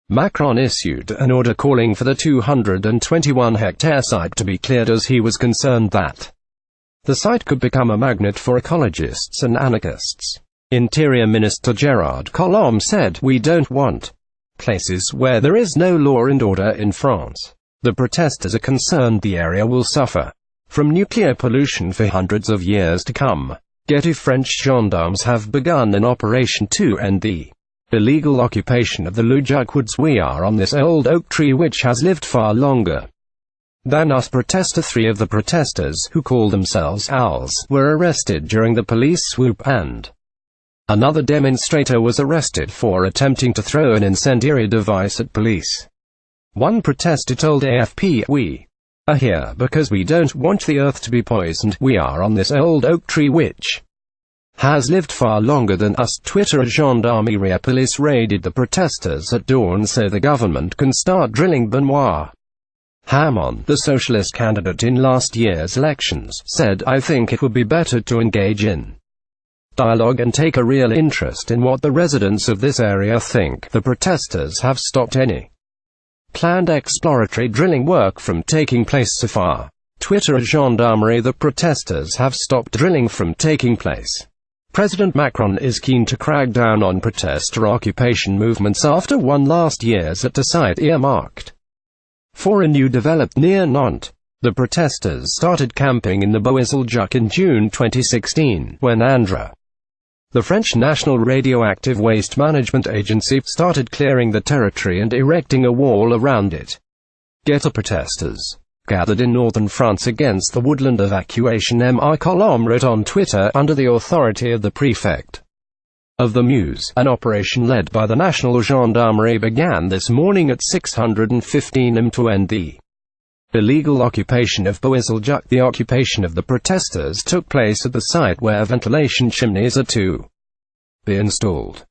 Macron issued an order calling for the 221-hectare site to be cleared, as he was concerned that the site could become a magnet for ecologists and anarchists. Interior Minister Gerard Collomb said, "We don't want places where there is no law and order in France. The protesters are concerned the area will suffer from nuclear pollution for hundreds of years to come." Getty French gendarmes have begun an operation to end the illegal occupation of the Leujuc woods. "We are on this old oak tree which has lived far longer than us." Protester 3 of the protesters, who call themselves owls, were arrested during the police swoop, and another demonstrator was arrested for attempting to throw an incendiary device at police. One protester told AFP, "We are here because we don't want the earth to be poisoned. We are on this old oak tree which has lived far longer than us." Twitter: Gendarmerie police raided the protesters at dawn so the government can start drilling. Benoit Hamon, the socialist candidate in last year's elections, said, "I think it would be better to engage in dialogue and take a real interest in what the residents of this area think." The protesters have stopped any planned exploratory drilling work from taking place so far. Twitter: Gendarmerie, the protesters have stopped drilling from taking place. President Macron is keen to crack down on protester occupation movements after one last year's at a site earmarked for a new development near Nantes. The protesters started camping in the Leujuc in June 2016, when ANDRA, the French National Radioactive Waste Management Agency, started clearing the territory and erecting a wall around it. Ghetto protesters gathered in northern France against the woodland evacuation. Gerard Collomb wrote on Twitter, under the authority of the prefect of the Meuse, an operation led by the National Gendarmerie began this morning at 6:15 am to end the illegal occupation of Leujuc. The occupation of the protesters took place at the site where ventilation chimneys are to be installed.